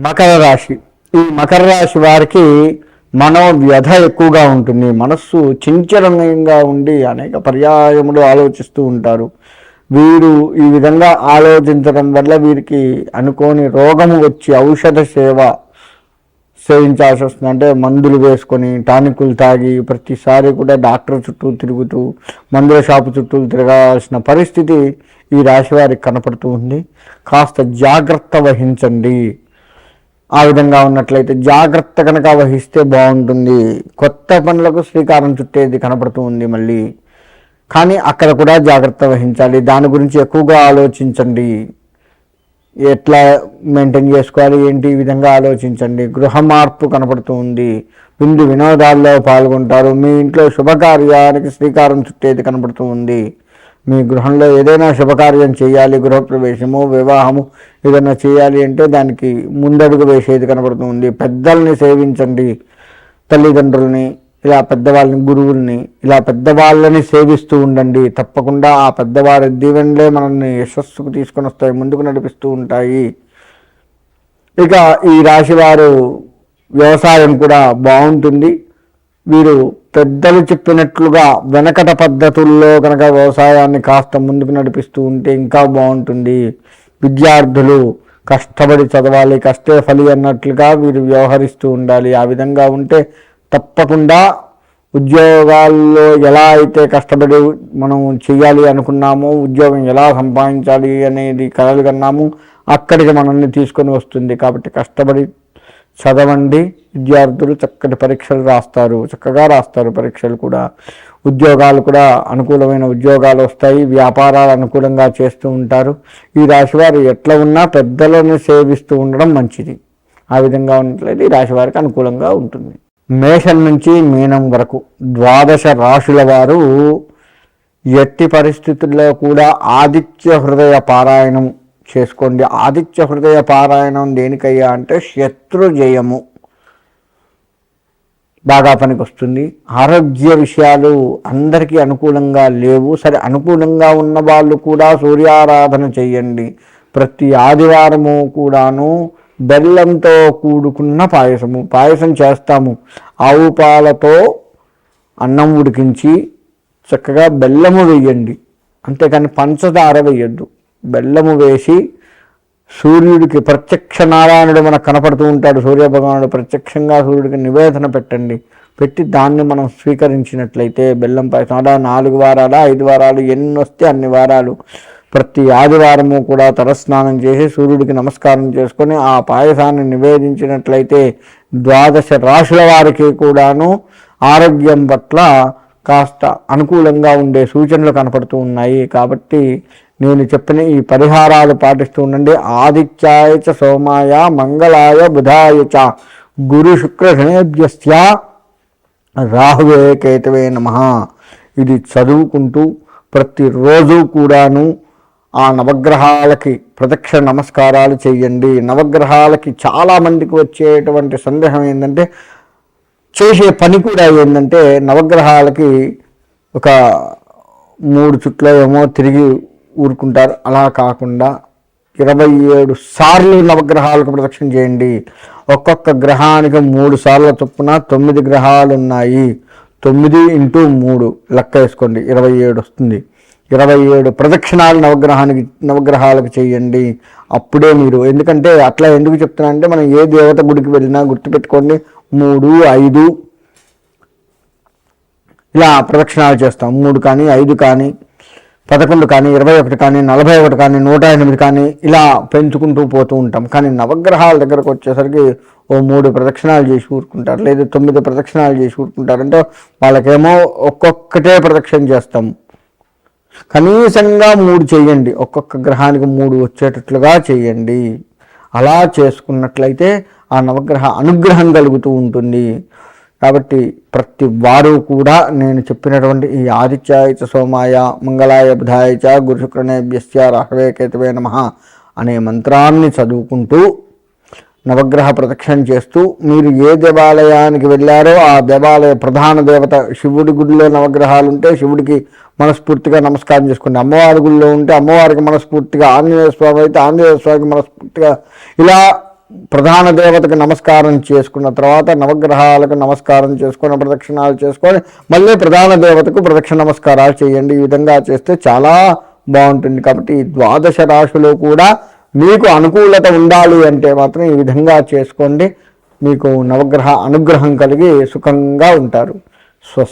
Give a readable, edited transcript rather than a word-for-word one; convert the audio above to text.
మకర రాశి. ఈ మకర రాశి వారికి మనోవ్యధ ఎక్కువగా ఉంటుంది. మనస్సు చంచలంగా ఉండి అనేక పర్యాయములు ఆలోచిస్తూ ఉంటారు. వీరు ఈ విధంగా ఆలోచించడం వల్ల వీరికి అనుకోని రోగము వచ్చి ఔషధ సేవించాల్సి వస్తుంది. అంటే మందులు వేసుకొని టానికులు తాగి ప్రతిసారి కూడా డాక్టర్ చుట్టూ తిరుగుతూ మందుల షాపు చుట్టూ తిరగాల్సిన పరిస్థితి ఈ రాశి వారికి కనపడుతూ ఉంది. కాస్త జాగ్రత్త వహించండి. ఆ విధంగా ఉన్నట్లయితే జాగ్రత్త కనుక వహిస్తే బాగుంటుంది. కొత్త పనులకు శ్రీకారం చుట్టేది కనపడుతూ ఉంది మళ్ళీ, కానీ అక్కడ కూడా జాగ్రత్త వహించాలి. దాని గురించి ఎక్కువగా ఆలోచించండి. ఎట్లా మెయింటైన్ చేసుకోవాలి ఏంటి ఈ విధంగా ఆలోచించండి. గృహ మార్పు కనపడుతూ ఉంది. విందు వినోదాల్లో పాల్గొంటారు. మీ ఇంట్లో శుభకార్యానికి శ్రీకారం చుట్టేది కనపడుతూ ఉంది. మీ గృహంలో ఏదైనా శుభకార్యం చేయాలి, గృహప్రవేశము వివాహము ఏదైనా చేయాలి అంటే దానికి ముందడుగు వేసేది కనపడుతూ ఉంది. పెద్దల్ని సేవించండి. తల్లిదండ్రుల్ని, ఇలా పెద్దవాళ్ళని, గురువుల్ని, ఇలా పెద్దవాళ్ళని సేవిస్తూ ఉండండి. తప్పకుండా ఆ పెద్దవారి దీవెనలే మనల్ని యశస్సుకు తీసుకొని వస్తాయి, ముందుకు నడిపిస్తూ ఉంటాయి. ఇక ఈ రాశి వారు వ్యవసాయం కూడా బాగుంటుంది. వీరు పెద్దలు చెప్పినట్లుగా వెనకట పద్ధతుల్లో కనుక వ్యవసాయాన్ని కాస్త ముందుకు నడిపిస్తూ ఉంటే ఇంకా బాగుంటుంది. విద్యార్థులు కష్టపడి చదవాలి, కష్టే ఫలి అన్నట్లుగా వీరు వ్యవహరిస్తూ ఉండాలి. ఆ విధంగా ఉంటే తప్పకుండా ఉద్యోగాల్లో ఎలా అయితే కష్టపడి మనం చేయాలి అనుకున్నామో, ఉద్యోగం ఎలా సంపాదించాలి అనేది కలలు కన్నాము, అక్కడికి మనల్ని తీసుకొని వస్తుంది. కాబట్టి కష్టపడి చదవండి. విద్యార్థులు చక్కటి పరీక్షలు రాస్తారు, చక్కగా రాస్తారు పరీక్షలు కూడా. ఉద్యోగాలు కూడా అనుకూలమైన ఉద్యోగాలు వస్తాయి. వ్యాపారాలు అనుకూలంగా చేస్తూ ఉంటారు. ఈ రాశివారు ఎట్లా ఉన్నా పెద్దలను సేవిస్తూ ఉండడం మంచిది. ఆ విధంగా ఉన్నట్లయితే ఈ రాశివారికి అనుకూలంగా ఉంటుంది. మేషం నుంచి మీనం వరకు 12 రాశుల వారు ఎట్టి పరిస్థితుల్లో కూడా ఆదిత్య హృదయ పారాయణం చేసుకోండి. ఆదిత్య హృదయ పారాయణం దేనికయ్యా అంటే శత్రు జయము బాగా పనికి వస్తుంది. ఆరోగ్య విషయాలు అందరికీ అనుకూలంగా లేవు. సరే, అనుకూలంగా ఉన్న వాళ్ళు కూడా సూర్యారాధన చేయండి. ప్రతి ఆదివారము కూడాను బెల్లంతో కూడుకున్న పాయసం చేస్తాము. ఆవు పాలతో అన్నం ఉడికించి చక్కగా బెల్లము వేయండి. అంతేకాని పంచదార వేయద్దు. బెల్లము వేసి సూర్యుడికి ప్రత్యక్ష నారాయణుడు మనకు కనపడుతూ ఉంటాడు. సూర్యభగవానుడు ప్రత్యక్షంగా సూర్యుడికి నివేదన పెట్టండి. పెట్టి దాన్ని మనం స్వీకరించినట్లయితే బెల్లం పాయసం అలా 4 వారాలు 5 వారాలు ఎన్ని వస్తే అన్ని వారాలు ప్రతి ఆదివారము కూడా తలస్నానం చేసి సూర్యుడికి నమస్కారం చేసుకొని ఆ పాయసాన్ని నివేదించినట్లయితే 12 రాశుల వారికి కూడాను ఆరోగ్యం పట్ల కాస్త అనుకూలంగా ఉండే సూచనలు కనపడుతూ ఉన్నాయి. కాబట్టి నేను చెప్పిన ఈ పరిహారాలు పాటిస్తూ ఉండండి. ఆదిత్యాయ చ సోమాయ మంగళాయ బుధాయ చ గురు శుక్ర శనేభ్యస్య రాహువే కేతవే నమః. ఇది చదువుకుంటూ ప్రతిరోజు కూడాను ఆ నవగ్రహాలకి ప్రదక్షిణ నమస్కారాలు చేయండి. నవగ్రహాలకి చాలామందికి వచ్చేటువంటి సందేహం ఏంటంటే, చేసే పని కూడా ఏంటంటే నవగ్రహాలకి ఒక 3 చుట్ల ఏమో తిరిగి ఊరుకుంటారు. అలా కాకుండా 27 సార్లు నవగ్రహాలకు ప్రదక్షిణ చేయండి. ఒక్కొక్క గ్రహానికి 3 సార్ల చొప్పున 9 గ్రహాలు ఉన్నాయి. 9 × 3 లెక్క వేసుకోండి, 27 వస్తుంది. 27 ప్రదక్షిణాలు నవగ్రహాలకు చేయండి. అప్పుడే మీరు, ఎందుకంటే అట్లా ఎందుకు చెప్తున్నా అంటే, మనం ఏ దేవత గుడికి వెళ్ళినా గుర్తుపెట్టుకోండి, 3, 5 ఇలా ప్రదక్షిణాలు చేస్తాం. 3 కానీ 5 కానీ 11 కానీ 21 కానీ 41 కానీ 108 కానీ ఇలా పెంచుకుంటూ పోతూ ఉంటాం. కానీ నవగ్రహాల దగ్గరకు వచ్చేసరికి 3 ప్రదక్షిణాలు చేసి ఊరుకుంటారు, లేదా 9 ప్రదక్షిణాలు చేసి ఊరుకుంటారు. అంటే వాళ్ళకేమో ఒక్కొక్కటే ప్రదక్షిణ చేస్తాం. కనీసంగా 3 చేయండి. ఒక్కొక్క గ్రహానికి 3 వచ్చేటట్లుగా చేయండి. అలా చేసుకున్నట్లయితే ఆ నవగ్రహ అనుగ్రహం కలుగుతూ ఉంటుంది. కాబట్టి ప్రతి వారు కూడా నేను చెప్పినటువంటి ఈ ఆదిత్యాయ చ సోమాయ మంగళాయ బుధాయ చ గురు శుక్రనేభ్యస్య రాహవే కేతవే నమః అనే మంత్రాన్ని చదువుకుంటూ నవగ్రహ ప్రదక్షిణ చేస్తూ మీరు ఏ దేవాలయానికి వెళ్ళారో ఆ దేవాలయ ప్రధాన దేవత శివుడి గుడిలో నవగ్రహాలు ఉంటే శివుడికి మనస్ఫూర్తిగా నమస్కారం చేసుకోండి. అమ్మవారి గుడిలో ఉంటే అమ్మవారికి మనస్ఫూర్తిగా, ఆంజనేయ స్వామి అయితే ఆంజనేయ స్వామికి మనస్ఫూర్తిగా ఇలా ప్రధాన దేవతకు నమస్కారం చేసుకున్న తర్వాత నవగ్రహాలకు నమస్కారం చేసుకొని ప్రదక్షిణాలు చేసుకొని మళ్ళీ ప్రధాన దేవతకు ప్రదక్షిణ నమస్కారాలు చేయండి. ఈ విధంగా చేస్తే చాలా బాగుంటుంది. కాబట్టి ఈ ద్వాదశ రాశులు కూడా మీకు అనుకూలత ఉండాలి అంటే మాత్రం ఈ విధంగా చేసుకోండి. మీకు నవగ్రహ అనుగ్రహం కలిగి సుఖంగా ఉంటారు. స్వస్తి.